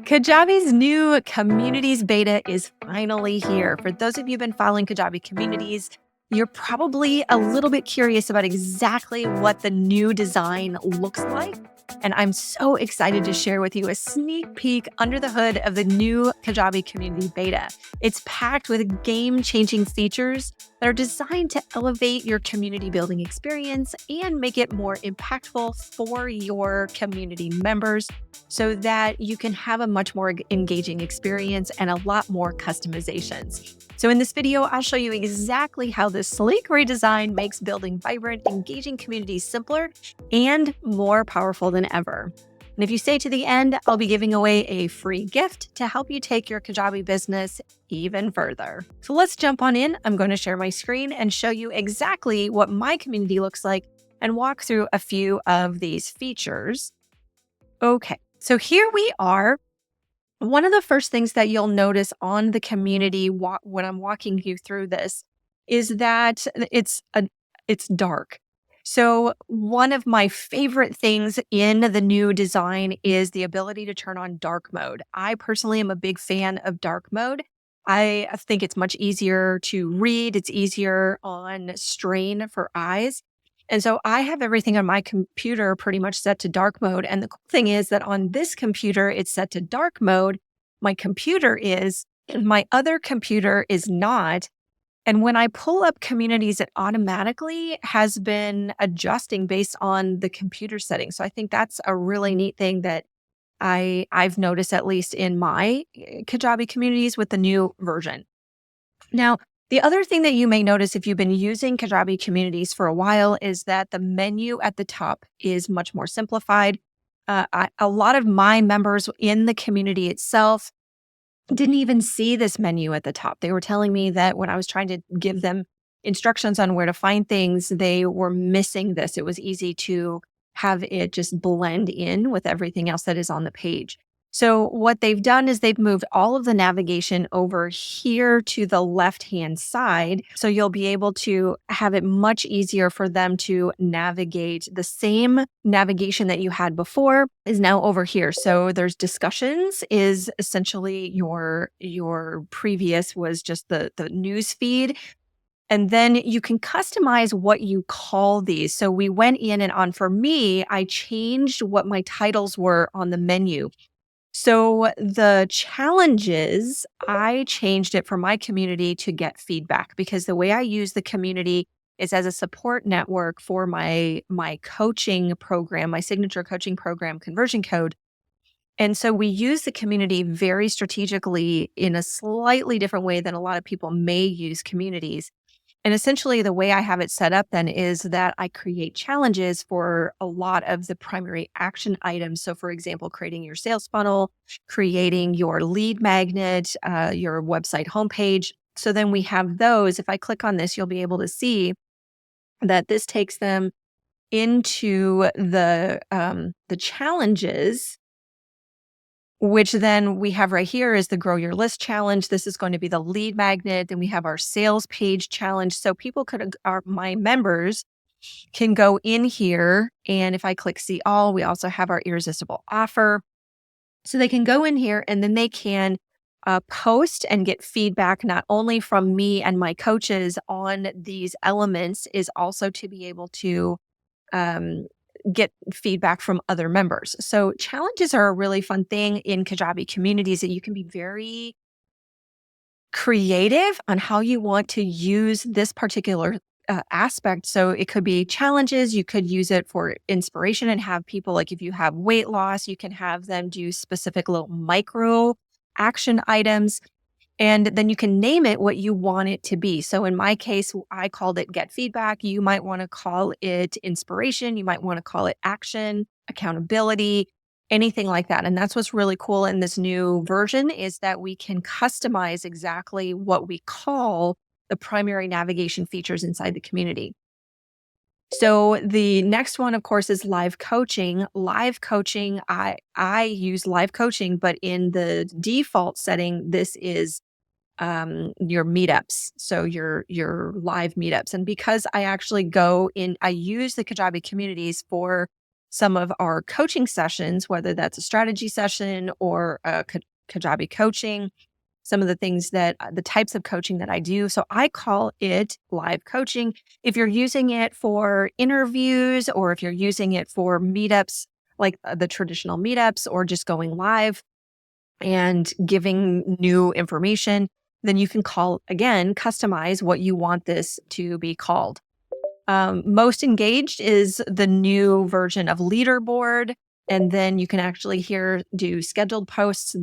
Kajabi's new communities beta is finally here. For those of you who've been following Kajabi communities, you're probably a little bit curious about exactly what the new design looks like. And I'm so excited to share with you a sneak peek under the hood of the new Kajabi community beta. It's packed with game-changing features that are designed to elevate your community building experience and make it more impactful for your community members so that you can have a much more engaging experience and a lot more customizations. So in this video, I'll show you exactly how this sleek redesign makes building vibrant, engaging communities simpler and more powerful than ever. And if you stay to the end, I'll be giving away a free gift to help you take your Kajabi business even further. So let's jump on in. I'm going to share my screen and show you exactly what my community looks like and walk through a few of these features. Okay, so here we are. One of the first things that you'll notice on the community when I'm walking you through this is that it's dark. So one of my favorite things in the new design is the ability to turn on dark mode. I personally am a big fan of dark mode. I think it's much easier to read. It's easier on strain for eyes. And so I have everything on my computer pretty much set to dark mode. And the cool thing is that on this computer, it's set to dark mode. My computer is, my other computer is not. And when I pull up communities, it automatically has been adjusting based on the computer settings. So I think that's a really neat thing that I've noticed, at least in my Kajabi communities with the new version. Now, the other thing that you may notice if you've been using Kajabi communities for a while is that the menu at the top is much more simplified. A lot of my members in the community itself didn't even see this menu at the top. They were telling me that when I was trying to give them instructions on where to find things, they were missing this. It was easy to have it just blend in with everything else that is on the page. So what they've done is they've moved all of the navigation over here to the left-hand side. So you'll be able to have it much easier for them to navigate. The same navigation that you had before is now over here. So there's discussions is essentially your previous was just the news feed. And then you can customize what you call these. So we went in and for me, I changed what my titles were on the menu. So the challenges, I changed it for my community to get feedback because the way I use the community is as a support network for my coaching program, my signature coaching program, Conversion Code. And so we use the community very strategically in a slightly different way than a lot of people may use communities. And essentially, the way I have it set up then is that I create challenges for a lot of the primary action items. So, for example, creating your sales funnel, creating your lead magnet, your website homepage. So then we have those. If I click on this, you'll be able to see that this takes them into the challenges, which then we have right here is the Grow Your List challenge. This is going to be the lead magnet. Then we have our sales page challenge. So people my members can go in here. And if I click see all, we also have our irresistible offer. So they can go in here and then they can post and get feedback, not only from me and my coaches on these elements, is also to be able to get feedback from other members. So challenges are a really fun thing in Kajabi communities that you can be very creative on how you want to use this particular aspect. So it could be challenges. You could use it for inspiration and have people, like if you have weight loss, you can have them do specific little micro action items. And then you can name it what you want it to be. So in my case, I called it get feedback. You might want to call it inspiration. You might want to call it action, accountability, anything like that. And that's what's really cool in this new version is that we can customize exactly what we call the primary navigation features inside the community. So the next one, of course, is live coaching. Live coaching, I use live coaching, but in the default setting, this is your meetups. So your live meetups. And because I actually I use the Kajabi communities for some of our coaching sessions, whether that's a strategy session or a Kajabi coaching, some of the things that the types of coaching that I do. So I call it live coaching. If you're using it for interviews or if you're using it for meetups, like the traditional meetups, or just going live and giving new information, then you can customize what you want this to be called. Most engaged is the new version of leaderboard. And then you can actually do scheduled posts.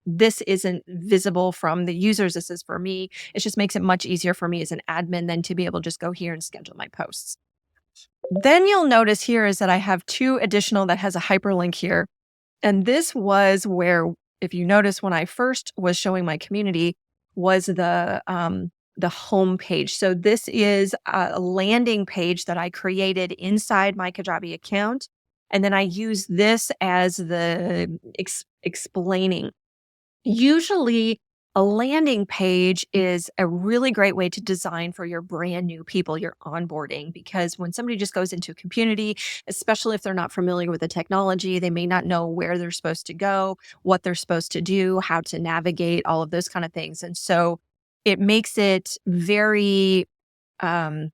This isn't visible from the users. This is for me. It just makes it much easier for me as an admin than to be able to just go here and schedule my posts. Then you'll notice here is that I have two additional that has a hyperlink here. And this was where, if you notice, when I first was showing my community, was the home page. So this is a landing page that I created inside my Kajabi account. And then I use this as the explaining. Usually, a landing page is a really great way to design for your brand new people, your onboarding, because when somebody just goes into a community, especially if they're not familiar with the technology, they may not know where they're supposed to go, what they're supposed to do, how to navigate, all of those kind of things. And so it makes it very um,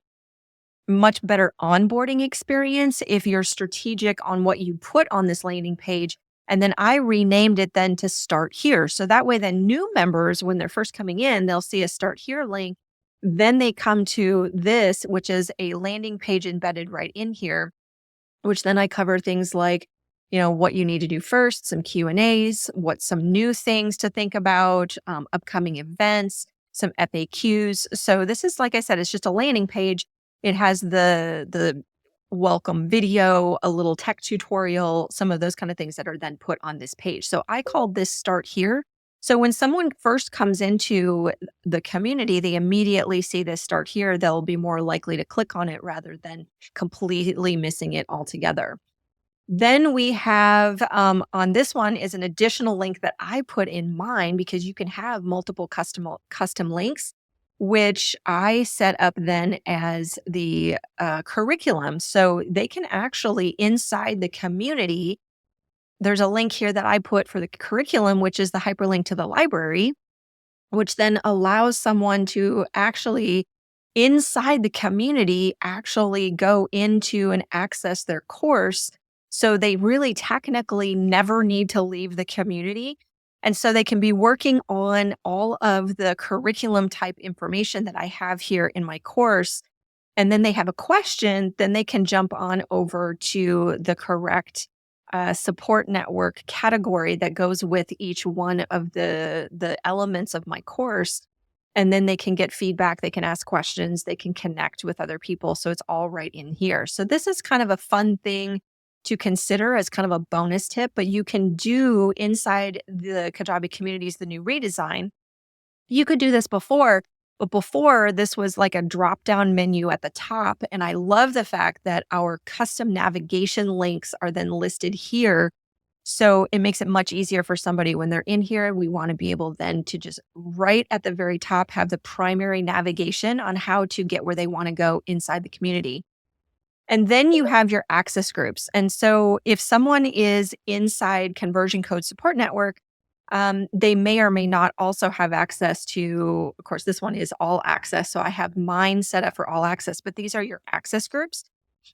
much better onboarding experience if you're strategic on what you put on this landing page. And then I renamed it then to Start Here. So that way, then new members, when they're first coming in, they'll see a Start Here link. Then they come to this, which is a landing page embedded right in here, which then I cover things like, what you need to do first, some Q&As, some new things to think about, upcoming events, some FAQs. So this is, like I said, it's just a landing page. It has the welcome video, a little tech tutorial, some of those kind of things that are then put on this page. So I call this Start Here. So when someone first comes into the community, they immediately see this Start Here. They'll be more likely to click on it rather than completely missing it altogether. Then we have on this one is an additional link that I put in mine, because you can have multiple custom links, which I set up then as the curriculum. So they can actually, inside the community, there's a link here that I put for the curriculum, which is the hyperlink to the library, which then allows someone to actually, inside the community, actually go into and access their course. So they really technically never need to leave the community. And so they can be working on all of the curriculum type information that I have here in my course. And then they have a question, then they can jump on over to the correct support network category that goes with each one of the elements of my course. And then they can get feedback, they can ask questions, they can connect with other people. So it's all right in here. So this is kind of a fun thing to consider as kind of a bonus tip, but you can do inside the Kajabi communities, the new redesign. You could do this before, but before this was like a drop-down menu at the top. And I love the fact that our custom navigation links are then listed here. So it makes it much easier for somebody when they're in here. We want to be able then to just right at the very top have the primary navigation on how to get where they want to go inside the community. And then you have your access groups. And so if someone is inside Conversion Code Support Network, they may or may not also have access to, of course, this one is all access. So I have mine set up for all access, but these are your access groups.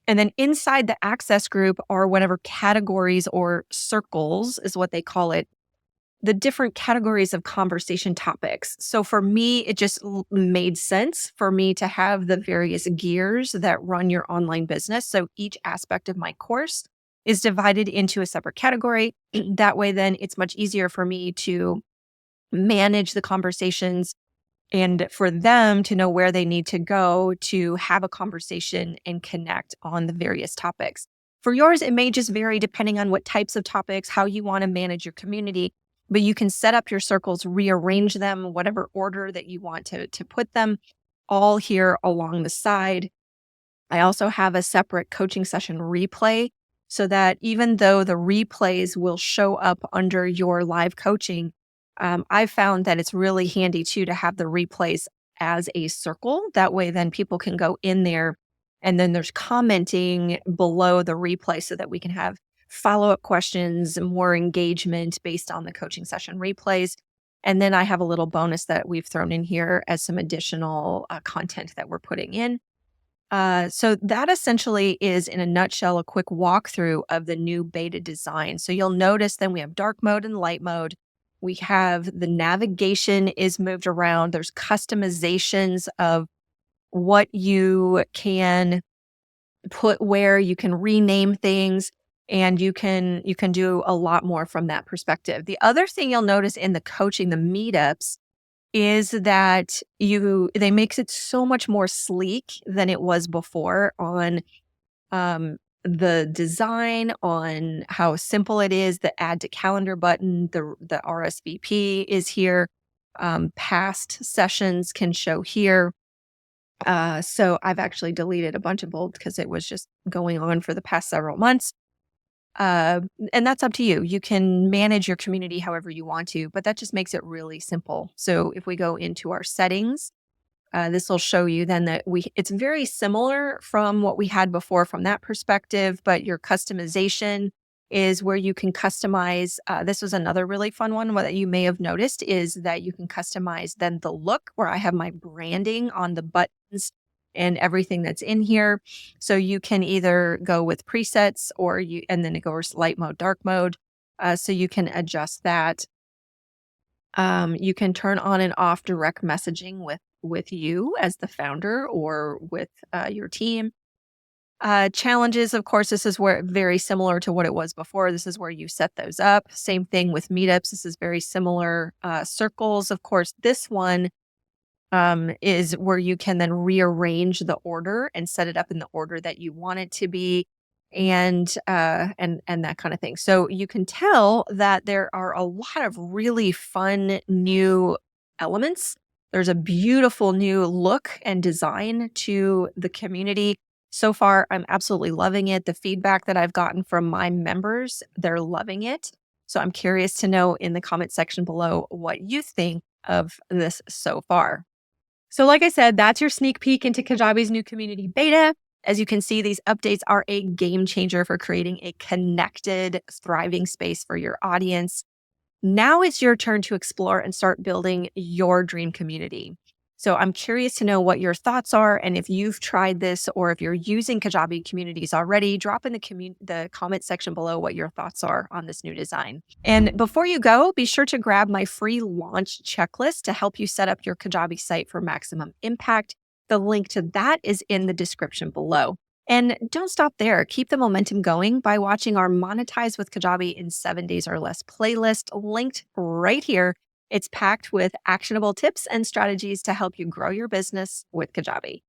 And then inside the access group are whatever categories or circles is what they call it, the different categories of conversation topics. So for me, it just made sense for me to have the various gears that run your online business. So each aspect of my course is divided into a separate category. That way, then it's much easier for me to manage the conversations and for them to know where they need to go to have a conversation and connect on the various topics. For yours, it may just vary depending on what types of topics, how you want to manage your community, but you can set up your circles, rearrange them, whatever order that you want to put them, all here along the side. I also have a separate coaching session replay so that even though the replays will show up under your live coaching, I've found that it's really handy too to have the replays as a circle. That way, then people can go in there And then there's commenting below the replay so that we can have follow-up questions, more engagement based on the coaching session replays. And then I have a little bonus that we've thrown in here as some additional content that we're putting in. So that essentially is, in a nutshell, a quick walkthrough of the new beta design. So you'll notice then we have dark mode and light mode. We have the navigation is moved around. There's customizations of what you can put where, you can rename things, and you can do a lot more from that perspective. The other thing you'll notice in the coaching, the meetups, is that they makes it so much more sleek than it was before on the design, on how simple it is. The add to calendar button, the RSVP is here. Past sessions can show here. So I've actually deleted a bunch of old because it was just going on for the past several months. Uh, and that's up to you. You can manage your community however you want to, but that just makes it really simple. So if we go into our settings, this will show you then that it's very similar from what we had before from that perspective, but your customization is where you can customize. This was another really fun one. What you may have noticed is that you can customize then the look, where I have my branding on the buttons and everything that's in here. So you can either go with presets and then it goes light mode, dark mode. So you can adjust that. You can turn on and off direct messaging with you as the founder or with your team. Challenges, of course, this is where very similar to what it was before. This is where you set those up. Same thing with meetups. This is very similar. Circles, of course, this one is where you can then rearrange the order and set it up in the order that you want it to be, and that kind of thing. So you can tell that there are a lot of really fun new elements. There's a beautiful new look and design to the community. So far, I'm absolutely loving it. The feedback that I've gotten from my members, they're loving it. So I'm curious to know in the comment section below what you think of this so far. So like I said, that's your sneak peek into Kajabi's new community beta. As you can see, these updates are a game changer for creating a connected, thriving space for your audience. Now it's your turn to explore and start building your dream community. So I'm curious to know what your thoughts are, and if you've tried this or if you're using Kajabi communities already, drop in the comment section below what your thoughts are on this new design. And before you go, be sure to grab my free launch checklist to help you set up your Kajabi site for maximum impact. The link to that is in the description below. And don't stop there. Keep the momentum going by watching our Monetize with Kajabi in 7 days or less playlist linked right here. It's packed with actionable tips and strategies to help you grow your business with Kajabi.